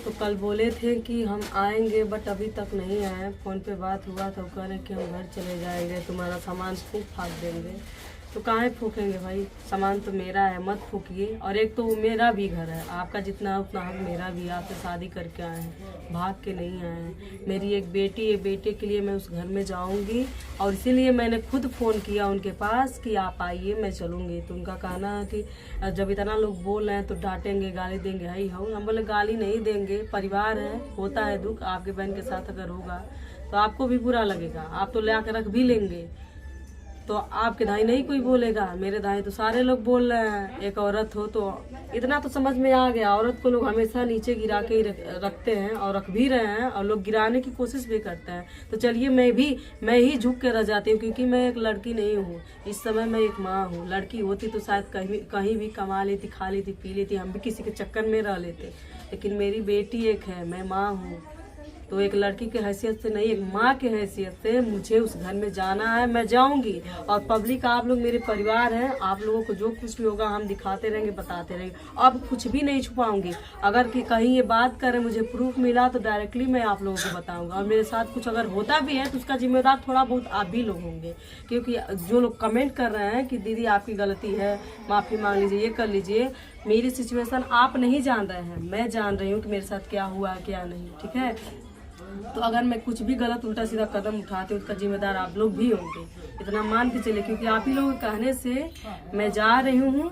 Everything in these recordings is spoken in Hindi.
तो कल बोले थे कि हम आएंगे बट अभी तक नहीं आए। फ़ोन पे बात हुआ तो कह रहे कि हम घर चले जाएंगे, तुम्हारा सामान खूब फाँक देंगे। तो काहे फूकेंगे भाई, सामान तो मेरा है, मत फूकिए। और एक तो मेरा भी घर है, आपका जितना है उतना हक मेरा भी। आपसे शादी करके आए हैं, भाग के नहीं आए हैं। मेरी एक बेटी है, बेटे के लिए मैं उस घर में जाऊंगी और इसीलिए मैंने खुद फ़ोन किया उनके पास कि आप आइए, मैं चलूँगी। तो उनका कहना है कि जब इतना लोग बोल रहे हैं तो डांटेंगे, गाली देंगे। हाई हम बोले गाली नहीं देंगे, परिवार है, होता है दुख। आपके बहन के साथ अगर होगा तो आपको भी बुरा लगेगा, आप तो ले आकर रख भी लेंगे। तो आपके दाई नहीं कोई बोलेगा, मेरे दाई तो सारे लोग बोल रहे हैं। एक औरत हो तो इतना तो समझ में आ गया, औरत को लोग हमेशा नीचे गिरा के ही रखते हैं और रख भी रहे हैं और लोग गिराने की कोशिश भी करते हैं। तो चलिए मैं ही झुक के रह जाती हूँ, क्योंकि मैं एक लड़की नहीं हूँ। इस समय मैं एक माँ हूँ। लड़की होती तो शायद कहीं भी कमा लेती, खा लेती, पी लेती, हम भी किसी के चक्कर में रह लेते। लेकिन मेरी बेटी एक है, मैं माँ हूँ। तो एक लड़की की हैसियत से नहीं, एक माँ की हैसियत से मुझे उस घर में जाना है, मैं जाऊंगी। और पब्लिक, आप लोग मेरे परिवार हैं, आप लोगों को जो कुछ भी होगा हम दिखाते रहेंगे, बताते रहेंगे। अब कुछ भी नहीं छुपाऊंगी। अगर कि कहीं ये बात करें, मुझे प्रूफ मिला तो डायरेक्टली मैं आप लोगों को बताऊंगा। और मेरे साथ कुछ अगर होता भी है तो उसका जिम्मेदार थोड़ा बहुत आप भी लोग होंगे। क्योंकि जो लोग कमेंट कर रहे हैं कि दीदी आपकी गलती है, माफ़ी मांग लीजिए, ये कर लीजिए, मेरी सिचुएशन आप नहीं जान रहे हैं, मैं जान रही हूँ कि मेरे साथ क्या हुआ क्या नहीं। ठीक है, तो अगर मैं कुछ भी गलत उल्टा सीधा कदम उठाती हूँ उसका जिम्मेदार आप लोग भी होंगे, इतना मान के चले। क्योंकि आप ही लोगों के कहने से मैं जा रही हूँ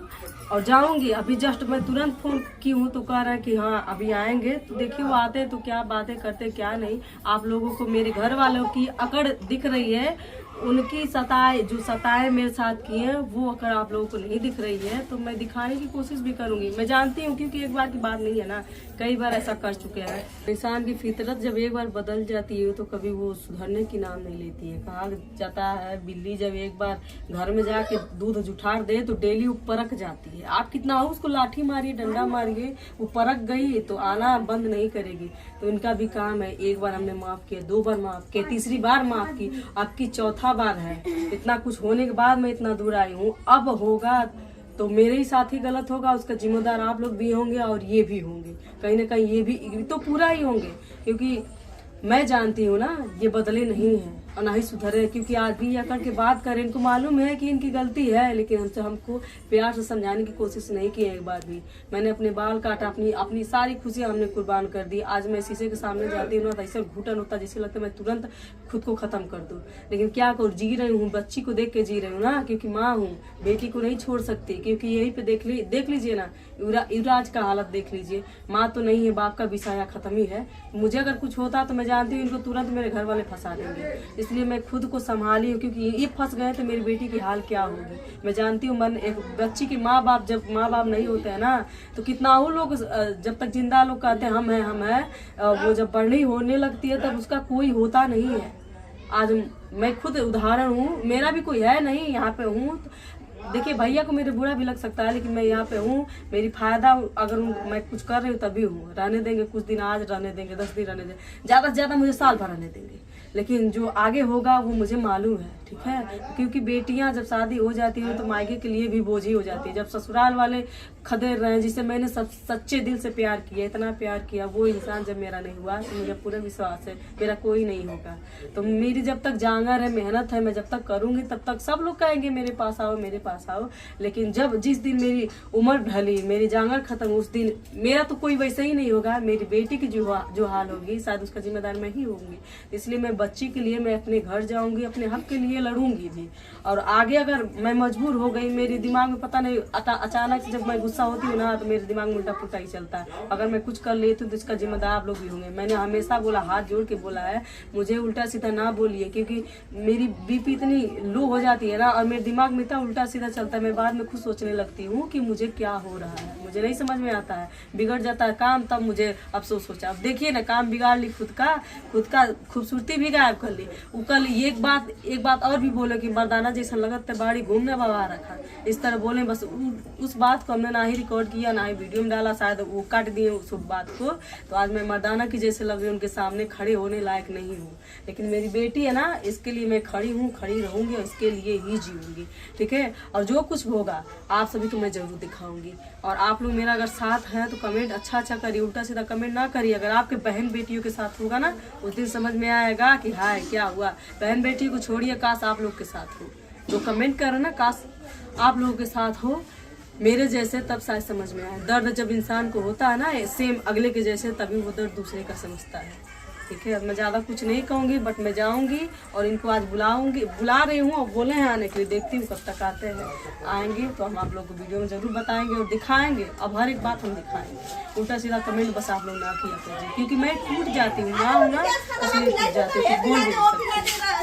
और जाऊंगी। अभी जस्ट मैं तुरंत फोन की हूँ तो कह रहा है कि हाँ अभी आएंगे। तो देखिए वो आते हैं तो क्या बातें करते क्या नहीं। आप लोगों को मेरे घर वालों की अकड़ दिख रही है, उनकी सताए मेरे साथ की है वो अगर आप लोगों को नहीं दिख रही है तो मैं दिखाने की कोशिश भी करूंगी। मैं जानती हूँ क्योंकि एक बार की बात नहीं है ना, कई बार ऐसा कर चुके हैं। इंसान की फितरत जब एक बार बदल जाती है तो कभी वो सुधरने की नाम नहीं लेती है। कहा जाता है बिल्ली जब एक बार घर में जाके दूध जुठार दे तो डेली वो परख जाती है। आप कितना हो उसको लाठी मारिए, डंडा मारिए, वो परख गई तो आना बंद नहीं करेगी। तो इनका भी काम है, एक बार हमने माफ किया, 2 बार माफ किया, तीसरी बार माफ की, आपकी चौथा बार है। इतना कुछ होने के बाद मैं इतना दूर आई हूँ। अब होगा तो मेरे ही साथ ही गलत होगा, उसका जिम्मेदार आप लोग भी होंगे और ये भी होंगे, कहीं ना कहीं ये भी तो पूरा ही होंगे। क्योंकि मैं जानती हूँ ना ये बदले नहीं है और ना ही सुधरे। क्योंकि आज भी अकड़ के बात करें, इनको मालूम है कि इनकी गलती है, लेकिन हमको प्यार से समझाने की कोशिश नहीं की है। एक बार भी मैंने अपने बाल काटा, अपनी सारी खुशियाँ हमने कुर्बान कर दी। आज मैं शीशे के सामने जाती हूँ ना तो ऐसा घुटन होता जैसे लगता है मैं तुरंत खुद को खत्म कर दूँ। लेकिन क्या करूँ, जी रही हूँ, बच्ची को देख के जी रही हूँ ना, क्योंकि माँ हूँ, बेटी को नहीं छोड़ सकती। क्योंकि यही पे देख लीजिए ना, युवराज का हालत देख लीजिए। माँ तो नहीं है, बाप का भी साया खत्म ही है। मुझे अगर कुछ होता तो मैं जानती हूँ इनको तुरंत मेरे घर वाले फंसा देंगे। इसलिए मैं खुद को संभाली हूँ, क्योंकि ये फंस गए तो मेरी बेटी की हाल क्या होगी मैं जानती हूँ। मन एक बच्ची की माँ बाप जब माँ बाप नहीं होते हैं ना तो कितना वो लोग जब तक जिंदा लोग कहते हैं हम हैं, वो जब बढ़नी होने लगती है तब उसका कोई होता नहीं है। आज मैं खुद उदाहरण हूँ, मेरा भी कोई है नहीं, यहाँ पे हूँ। देखिए भैया को मेरे बुरा भी लग सकता है, लेकिन मैं यहाँ पे हूँ, मेरी फायदा अगर मैं कुछ कर रही हूँ तभी हूँ। रहने देंगे कुछ दिन, आज रहने देंगे, 10 दिन रहने देंगे, ज़्यादा से ज़्यादा मुझे साल भर रहने देंगे। लेकिन जो आगे होगा वो मुझे मालूम है। ठीक है, क्योंकि बेटियां जब शादी हो जाती है तो मायके के लिए भी बोझ ही हो जाती है। जब ससुराल वाले खदेड़ रहे हैं, जिसे मैंने सच्चे दिल से प्यार किया, इतना प्यार किया, वो इंसान जब मेरा नहीं हुआ तो मुझे पूरा विश्वास है मेरा कोई नहीं होगा। तो मेरी जब तक जांगर है, मेहनत है, मैं जब तक करूंगी तब तक सब लोग कहेंगे मेरे पास आओ, मेरे पास आओ। लेकिन जिस दिन मेरी उम्र ढली, मेरी जांगर खत्म, उस दिन मेरा तो कोई वैसे ही नहीं होगा। मेरी बेटी की जो हाल होगी शायद उसका जिम्मेदार मैं ही होंगी। इसलिए मैं बच्ची के लिए मैं अपने घर जाऊंगी, अपने हक के लिए लड़ूंगी भी। और आगे अगर मैं मजबूर हो गई, मेरे दिमाग में पता नहीं अचानक जब मैं गुस्सा होती हूँ ना तो मेरे दिमाग में उल्टा पुल्टा ही चलता है। अगर मैं कुछ कर लेती हूँ तो इसका जिम्मेदार आप लोग भी होंगे। मैंने हमेशा बोला, हाथ जोड़ के बोला है, मुझे उल्टा सीधा ना बोलिए, क्योंकि मेरी बीपी इतनी लो हो जाती है ना और मेरे दिमाग में इतना उल्टा सीधा चलता है, मैं बाद में खुद सोचने लगती हूँ कि मुझे क्या हो रहा है, मुझे नहीं समझ में आता है। बिगड़ जाता है काम, तब मुझे अफसोस होता है। अब देखिए ना, काम बिगाड़ ली, खुद का खूबसूरती भी गायब कर ली। कल एक बात और भी बोले कि मर्दाना जैसा लगत है बाड़ी घूमने बवा रखा, इस तरह बोले। बस उस बात को हमने ना ही रिकॉर्ड किया ना ही वीडियो में डाला, शायद वो काट दिए उस बात को। तो आज मैं मर्दाना की जैसे लग रही हूँ, उनके सामने खड़े होने लायक नहीं हूँ। लेकिन मेरी बेटी है ना, इसके लिए मैं खड़ी हूँ, खड़ी रहूंगी और इसके लिए ही जीऊंगी। ठीक है, और जो कुछ होगा आप सभी को मैं जरूर दिखाऊंगी। और आप लोग मेरा अगर साथ हैं तो कमेंट अच्छा करिए, उल्टा सीधा कमेंट ना करिए। अगर आपके बहन बेटियों के साथ होगा ना, उस दिन समझ में आएगा कि हाय क्या हुआ। बहन बेटी को छोड़िए, काश आप लोग के साथ हो। जो कमेंट कर रहे ना, काश आप लोगों के साथ हो मेरे जैसे, तब शायद समझ में आए। दर्द जब इंसान को होता है ना सेम अगले के जैसे, तभी वो दर्द दूसरे का समझता है। ठीक है, मैं ज़्यादा कुछ नहीं कहूँगी, बट मैं जाऊँगी और इनको आज बुला रही हूँ और बोले हैं आने के लिए। देखती हूँ कब तक आते हैं। आएंगे तो हम आप लोग को वीडियो में ज़रूर बताएंगे और दिखाएंगे। अब हर एक बात हम दिखाएंगे। उल्टा सीधा कमेंट बस आप लोग ना किया कीजिए, क्योंकि मैं टूट जाती हूँ ना, इसलिए टूट जाती हूँ, बोल नहीं सकती।